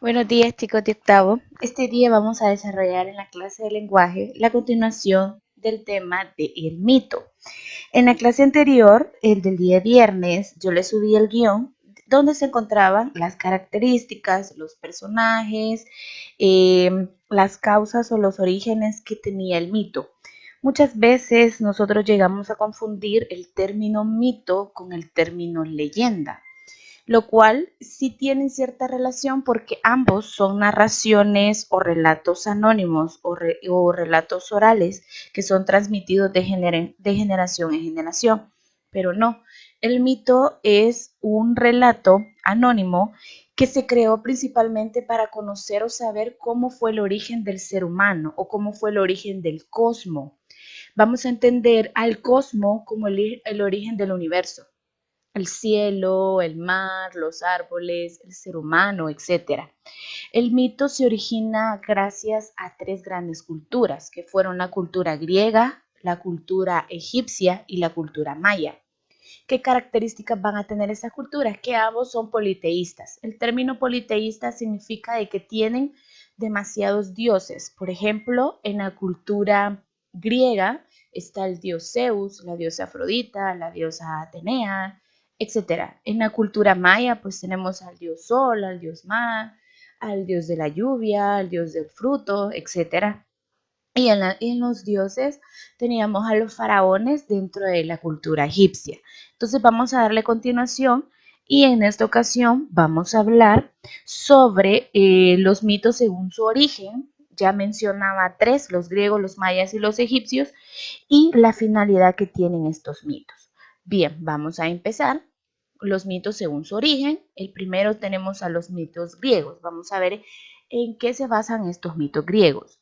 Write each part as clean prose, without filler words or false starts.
Buenos días, chicos de octavo. Este día vamos a desarrollar en la clase de lenguaje la continuación del tema de el mito. En la clase anterior, el del día viernes, yo les subí el guión donde se encontraban las características, los personajes, las causas o los orígenes que tenía el mito. Muchas veces nosotros llegamos a confundir el término mito con el término leyenda, lo cual sí tienen cierta relación porque ambos son narraciones o relatos anónimos o relatos orales que son transmitidos de generación en generación. Pero no, el mito es un relato anónimo que se creó principalmente para conocer o saber cómo fue el origen del ser humano o cómo fue el origen del cosmos. Vamos a entender al cosmos como el origen del universo, el cielo, el mar, los árboles, el ser humano, etcétera. El mito se origina gracias a tres grandes culturas, que fueron la cultura griega, la cultura egipcia y la cultura maya. ¿Qué características van a tener esas culturas? Que ambos son politeístas. El término politeísta significa de que tienen demasiados dioses. Por ejemplo, en la cultura griega está el dios Zeus, la diosa Afrodita, la diosa Atenea, etcétera. En la cultura maya, pues tenemos al dios Sol, al dios Mar, al dios de la lluvia, al dios del fruto, etcétera. Y en los dioses teníamos a los faraones dentro de la cultura egipcia. Entonces vamos a darle continuación y en esta ocasión vamos a hablar sobre los mitos según su origen. Ya mencionaba tres, los griegos, los mayas y los egipcios, y la finalidad que tienen estos mitos. Bien, vamos a empezar. Los mitos según su origen. El primero tenemos a los mitos griegos. Vamos a ver en qué se basan estos mitos griegos.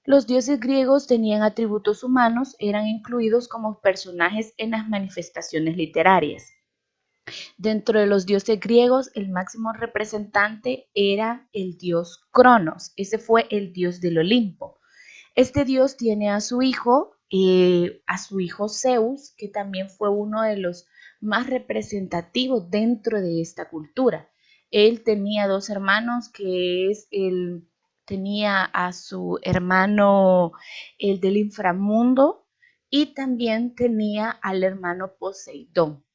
Los dioses griegos tenían atributos humanos, eran incluidos como personajes en las manifestaciones literarias. Dentro de los dioses griegos, el máximo representante era el dios Cronos. Ese fue el dios del Olimpo. Este dios tiene a su hijo Zeus, que también fue uno de los más representativos dentro de esta cultura. Él tenía dos hermanos, tenía a su hermano el del inframundo y también tenía al hermano Poseidón.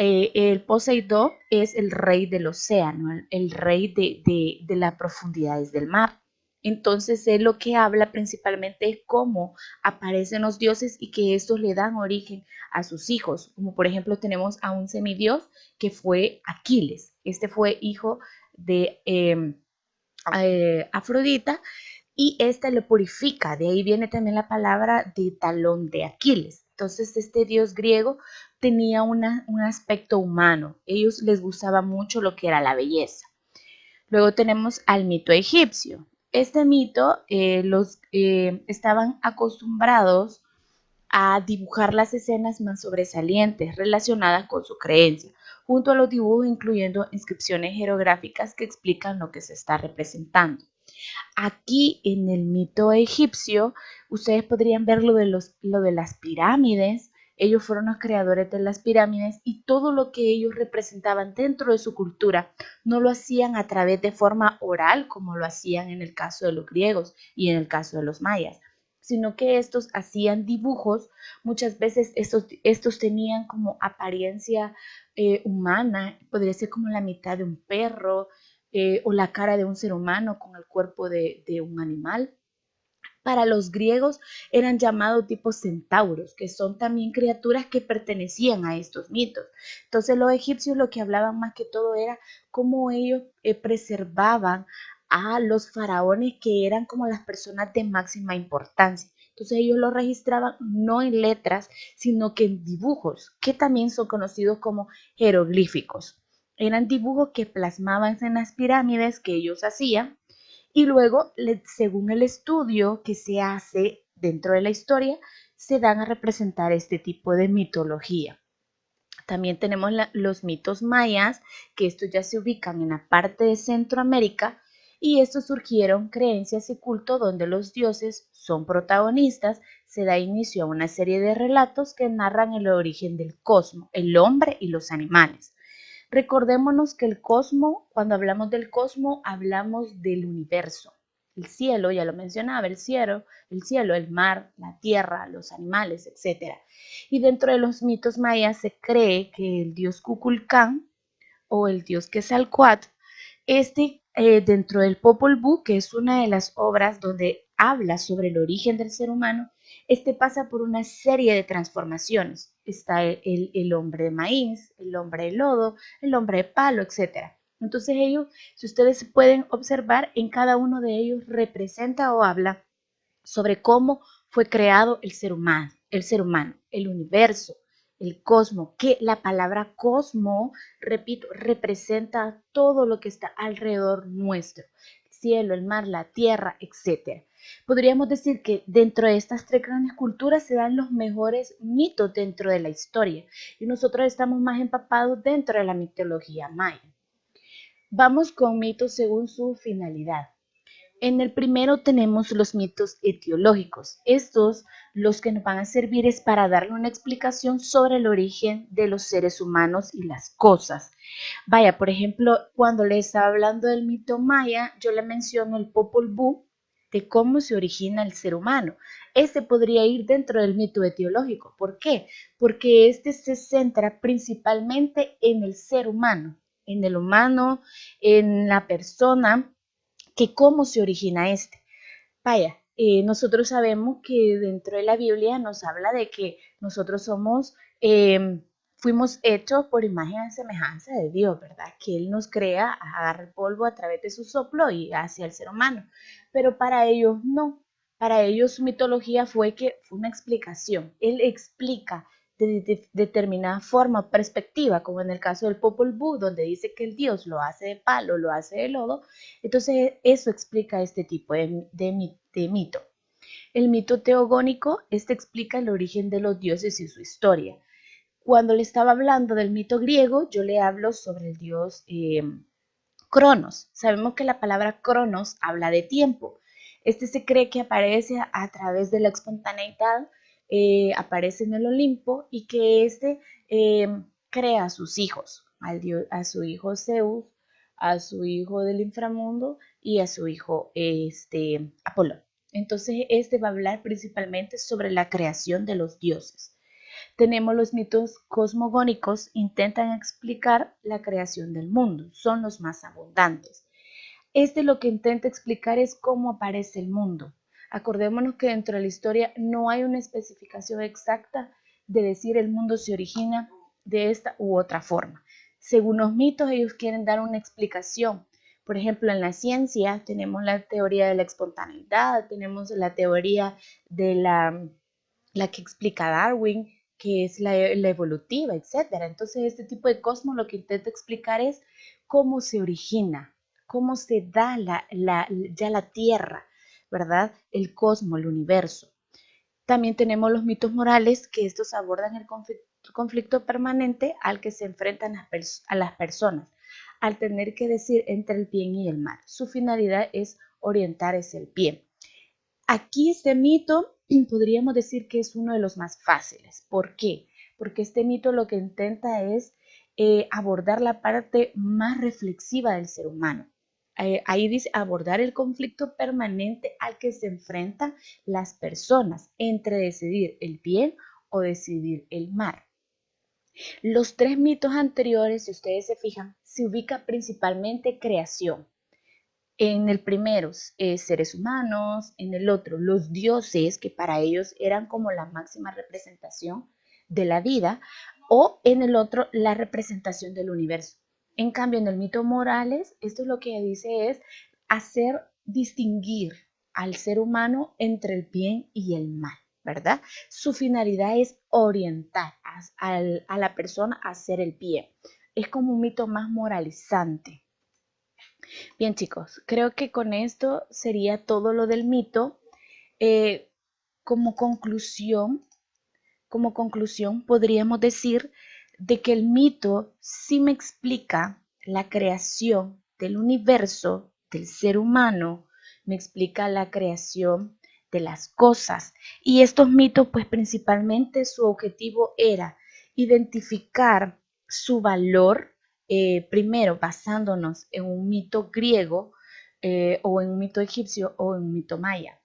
El Poseidón es el rey del océano, el rey de las profundidades del mar. Entonces, él lo que habla principalmente es cómo aparecen los dioses y que estos le dan origen a sus hijos. Como por ejemplo tenemos a un semidios que fue Aquiles. Este fue hijo de Afrodita y esta lo purifica. De ahí viene también la palabra de talón de Aquiles. Entonces, este dios griego tenía un aspecto humano. Ellos les gustaba mucho lo que era la belleza. Luego tenemos al mito egipcio. Este mito estaban acostumbrados a dibujar las escenas más sobresalientes relacionadas con su creencia, junto a los dibujos incluyendo inscripciones jeroglíficas que explican lo que se está representando. Aquí en el mito egipcio, ustedes podrían ver lo de las pirámides. Ellos fueron los creadores de las pirámides y todo lo que ellos representaban dentro de su cultura no lo hacían a través de forma oral como lo hacían en el caso de los griegos y en el caso de los mayas, sino que estos hacían dibujos. Muchas veces estos tenían como apariencia humana, podría ser como la mitad de un perro, o la cara de un ser humano con el cuerpo de un animal. Para los griegos eran llamados tipos centauros, que son también criaturas que pertenecían a estos mitos. Entonces los egipcios lo que hablaban más que todo era cómo ellos preservaban a los faraones, que eran como las personas de máxima importancia. Entonces ellos lo registraban no en letras, sino que en dibujos, que también son conocidos como jeroglíficos. Eran dibujos que plasmaban en las pirámides que ellos hacían, y luego, según el estudio que se hace dentro de la historia, se dan a representar este tipo de mitología. También tenemos los mitos mayas, que estos ya se ubican en la parte de Centroamérica, y estos surgieron creencias y culto donde los dioses son protagonistas. Se da inicio a una serie de relatos que narran el origen del cosmos, el hombre y los animales. Recordémonos que el cosmos, cuando hablamos del cosmos, hablamos del universo. El cielo, ya lo mencionaba, el mar, la tierra, los animales, etc. Y dentro de los mitos mayas se cree que el dios Kukulcán o el dios Quetzalcóatl, dentro del Popol Vuh, que es una de las obras donde habla sobre el origen del ser humano, pasa por una serie de transformaciones. Está el hombre de maíz, el hombre de lodo, el hombre de palo, etc. Entonces ellos, si ustedes pueden observar, en cada uno de ellos representa o habla sobre cómo fue creado el ser humano, el universo, el cosmos, que la palabra cosmos, repito, representa todo lo que está alrededor nuestro, el cielo, el mar, la tierra, etc. Podríamos decir que dentro de estas tres grandes culturas se dan los mejores mitos dentro de la historia y nosotros estamos más empapados dentro de la mitología maya. Vamos con mitos según su finalidad. En el primero tenemos los mitos etiológicos. Estos los que nos van a servir es para darle una explicación sobre el origen de los seres humanos y las cosas. Vaya, por ejemplo, cuando le estaba hablando del mito maya, yo le menciono el Popol Vuh de cómo se origina el ser humano. Este podría ir dentro del mito etiológico. ¿Por qué? Porque este se centra principalmente en el ser humano, en el humano, en la persona, que cómo se origina este. Vaya, nosotros sabemos que dentro de la Biblia nos habla de que nosotros fuimos hechos por imagen y semejanza de Dios, ¿verdad? Que Él nos crea, agarra el polvo a través de su soplo y hacia el ser humano. Pero para ellos no. Para ellos su mitología fue una explicación. Él explica de determinada forma o perspectiva, como en el caso del Popol Vuh, donde dice que el Dios lo hace de palo, lo hace de lodo. Entonces eso explica este tipo de mito. El mito teogónico, explica el origen de los dioses y su historia. Cuando le estaba hablando del mito griego, yo le hablo sobre el dios Cronos. Sabemos que la palabra Cronos habla de tiempo. Se cree que aparece a través de la espontaneidad, aparece en el Olimpo y que crea a sus hijos, a su hijo Zeus, a su hijo del inframundo y a su hijo Apolo. Entonces, va a hablar principalmente sobre la creación de los dioses. Tenemos los mitos cosmogónicos, intentan explicar la creación del mundo, son los más abundantes. Lo que intenta explicar es cómo aparece el mundo. Acordémonos que dentro de la historia no hay una especificación exacta de decir el mundo se origina de esta u otra forma. Según los mitos, ellos quieren dar una explicación. Por ejemplo, en la ciencia tenemos la teoría de la espontaneidad, tenemos la teoría de la que explica Darwin, que es la evolutiva, etcétera. Entonces, este tipo de cosmos lo que intenta explicar es cómo se origina, cómo se da ya la Tierra, ¿verdad? El cosmos, el universo. También tenemos los mitos morales, que estos abordan el conflicto permanente al que se enfrentan a las personas, al tener que decir entre el bien y el mal. Su finalidad es orientar hacia el bien. Aquí este mito podríamos decir que es uno de los más fáciles. ¿Por qué? Porque este mito lo que intenta es abordar la parte más reflexiva del ser humano. Ahí dice abordar el conflicto permanente al que se enfrentan las personas entre decidir el bien o decidir el mal. Los tres mitos anteriores, si ustedes se fijan, se ubica principalmente creación. En el primero, seres humanos, en el otro, los dioses, que para ellos eran como la máxima representación de la vida, o en el otro, la representación del universo. En cambio, en el mito Morales, esto es lo que dice es hacer distinguir al ser humano entre el bien y el mal, ¿verdad? Su finalidad es orientar a la persona a hacer el bien. Es como un mito más moralizante. Bien, chicos, creo que con esto sería todo lo del mito. Eh, como conclusión, podríamos decir de que el mito sí me explica la creación del universo, del ser humano, me explica la creación de las cosas. Y estos mitos, pues principalmente su objetivo era identificar su valor primero basándonos en un mito griego o en un mito egipcio o en un mito maya.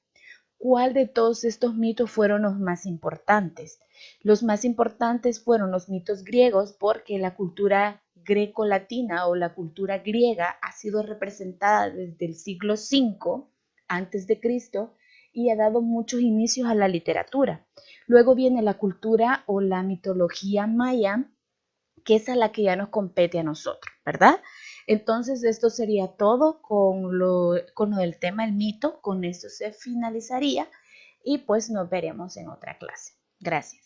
¿Cuál de todos estos mitos fueron los más importantes? Los más importantes fueron los mitos griegos porque la cultura greco-latina o la cultura griega ha sido representada desde el siglo V antes de Cristo y ha dado muchos inicios a la literatura. Luego viene la cultura o la mitología maya, que es a la que ya nos compete a nosotros, ¿verdad? Entonces, esto sería todo con lo del tema del mito. Con esto se finalizaría y pues nos veremos en otra clase. Gracias.